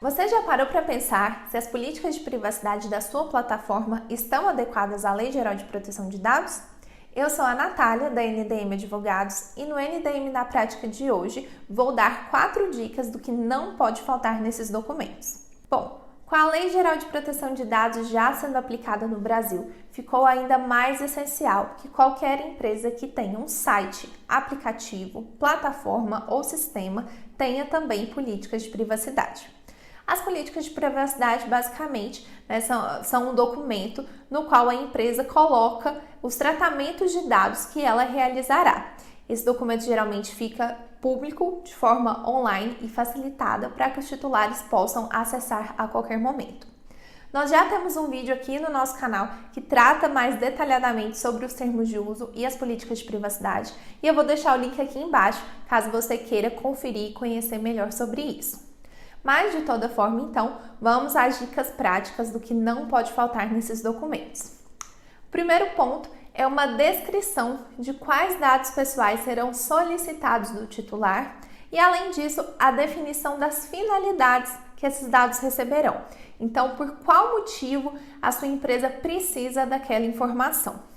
Você já parou para pensar se as políticas de privacidade da sua plataforma estão adequadas à Lei Geral de Proteção de Dados? Eu sou a Natália, da NDM Advogados, e no NDM na Prática de hoje vou dar 4 dicas do que não pode faltar nesses documentos. Bom, com a Lei Geral de Proteção de Dados já sendo aplicada no Brasil, ficou ainda mais essencial que qualquer empresa que tenha um site, aplicativo, plataforma ou sistema tenha também políticas de privacidade. As políticas de privacidade, basicamente, são um documento no qual a empresa coloca os tratamentos de dados que ela realizará. Esse documento geralmente fica público de forma online e facilitada para que os titulares possam acessar a qualquer momento. Nós já temos um vídeo aqui no nosso canal que trata mais detalhadamente sobre os termos de uso e as políticas de privacidade, e eu vou deixar o link aqui embaixo, caso você queira conferir e conhecer melhor sobre isso. Mas, de toda forma, então, vamos às dicas práticas do que não pode faltar nesses documentos. O primeiro ponto é uma descrição de quais dados pessoais serão solicitados do titular e, além disso, a definição das finalidades que esses dados receberão. Então, por qual motivo a sua empresa precisa daquela informação?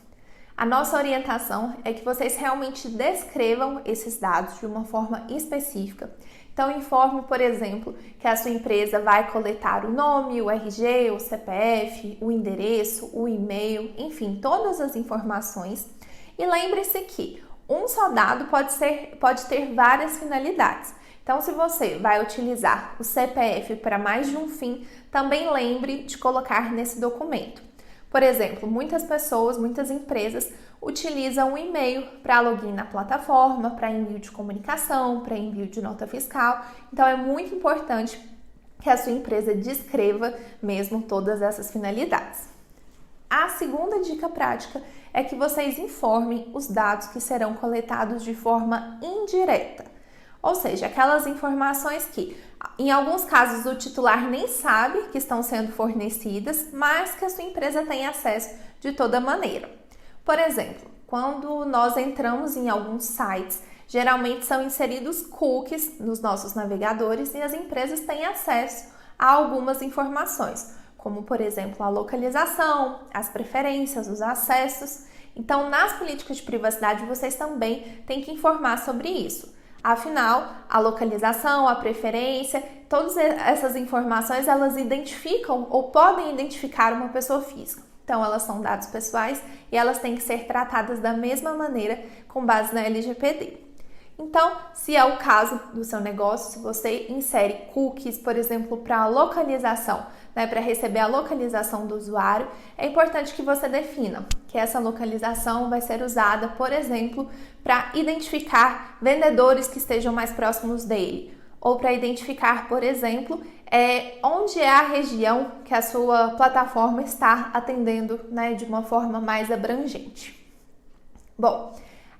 A nossa orientação é que vocês realmente descrevam esses dados de uma forma específica. Então, informe, por exemplo, que a sua empresa vai coletar o nome, o RG, o CPF, o endereço, o e-mail, enfim, todas as informações. E lembre-se que um só dado pode ter várias finalidades. Então, se você vai utilizar o CPF para mais de um fim, também lembre de colocar nesse documento. Por exemplo, muitas empresas utilizam o e-mail para login na plataforma, para envio de comunicação, para envio de nota fiscal. Então, é muito importante que a sua empresa descreva mesmo todas essas finalidades. A segunda dica prática é que vocês informem os dados que serão coletados de forma indireta. Ou seja, aquelas informações que, em alguns casos, o titular nem sabe que estão sendo fornecidas, mas que a sua empresa tem acesso de toda maneira. Por exemplo, quando nós entramos em alguns sites, geralmente são inseridos cookies nos nossos navegadores e as empresas têm acesso a algumas informações, como, por exemplo, a localização, as preferências, os acessos. Então, nas políticas de privacidade, vocês também têm que informar sobre isso. Afinal, a localização, a preferência, todas essas informações, elas identificam ou podem identificar uma pessoa física. Então, elas são dados pessoais e elas têm que ser tratadas da mesma maneira com base na LGPD. Então, se é o caso do seu negócio, se você insere cookies, por exemplo, para localização, para receber a localização do usuário, é importante que você defina que essa localização vai ser usada, por exemplo, para identificar vendedores que estejam mais próximos dele, ou para identificar, por exemplo, onde é a região que a sua plataforma está atendendo, de uma forma mais abrangente. Bom,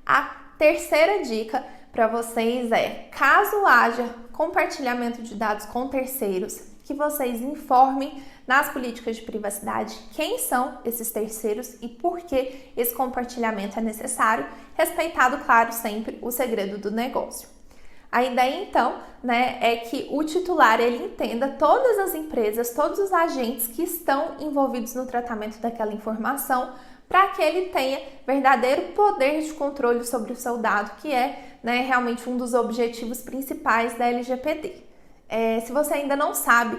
a terceira dica para vocês é, caso haja compartilhamento de dados com terceiros, que vocês informem nas políticas de privacidade quem são esses terceiros e por que esse compartilhamento é necessário, respeitado, claro, sempre o segredo do negócio. A ideia, então, é que o titular ele entenda todas as empresas, todos os agentes que estão envolvidos no tratamento daquela informação, para que ele tenha verdadeiro poder de controle sobre o seu dado, que é realmente um dos objetivos principais da LGPD. Se você ainda não sabe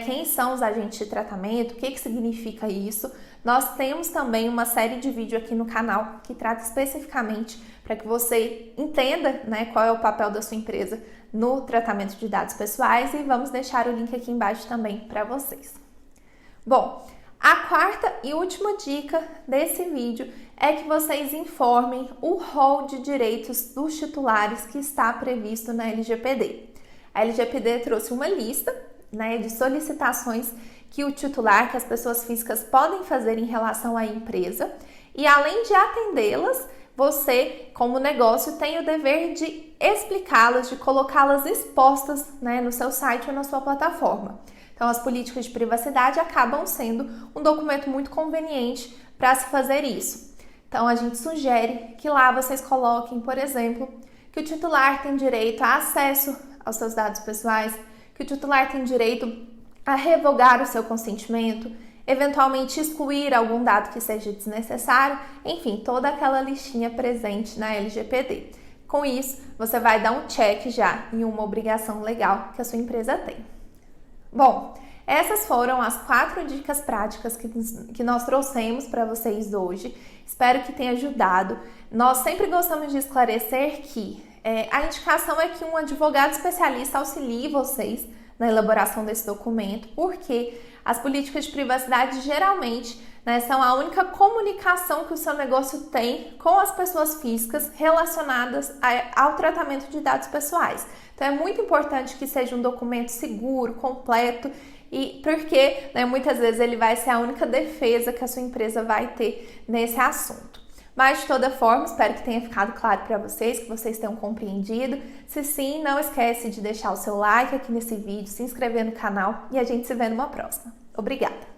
quem são os agentes de tratamento, o que significa isso, nós temos também uma série de vídeos aqui no canal que trata especificamente para que você entenda qual é o papel da sua empresa no tratamento de dados pessoais, e vamos deixar o link aqui embaixo também para vocês. Bom, a quarta e última dica desse vídeo é que vocês informem o rol de direitos dos titulares que está previsto na LGPD. A LGPD trouxe uma lista de solicitações que o titular, que as pessoas físicas podem fazer em relação à empresa, e além de atendê-las, você, como negócio, tem o dever de explicá-las, de colocá-las expostas no seu site ou na sua plataforma. Então, as políticas de privacidade acabam sendo um documento muito conveniente para se fazer isso. Então, a gente sugere que lá vocês coloquem, por exemplo, que o titular tem direito a acesso aos seus dados pessoais, que o titular tem direito a revogar o seu consentimento, eventualmente excluir algum dado que seja desnecessário, enfim, toda aquela listinha presente na LGPD. Com isso, você vai dar um check já em uma obrigação legal que a sua empresa tem. Bom, essas foram as 4 dicas práticas que nós trouxemos para vocês hoje. Espero que tenha ajudado. Nós sempre gostamos de esclarecer que a indicação é que um advogado especialista auxilie vocês na elaboração desse documento, porque as políticas de privacidade geralmente são a única comunicação que o seu negócio tem com as pessoas físicas relacionadas ao tratamento de dados pessoais. Então é muito importante que seja um documento seguro, completo, e porque muitas vezes ele vai ser a única defesa que a sua empresa vai ter nesse assunto. Mas, de toda forma, espero que tenha ficado claro para vocês, que vocês tenham compreendido. Se sim, não esquece de deixar o seu like aqui nesse vídeo, se inscrever no canal e a gente se vê numa próxima. Obrigada!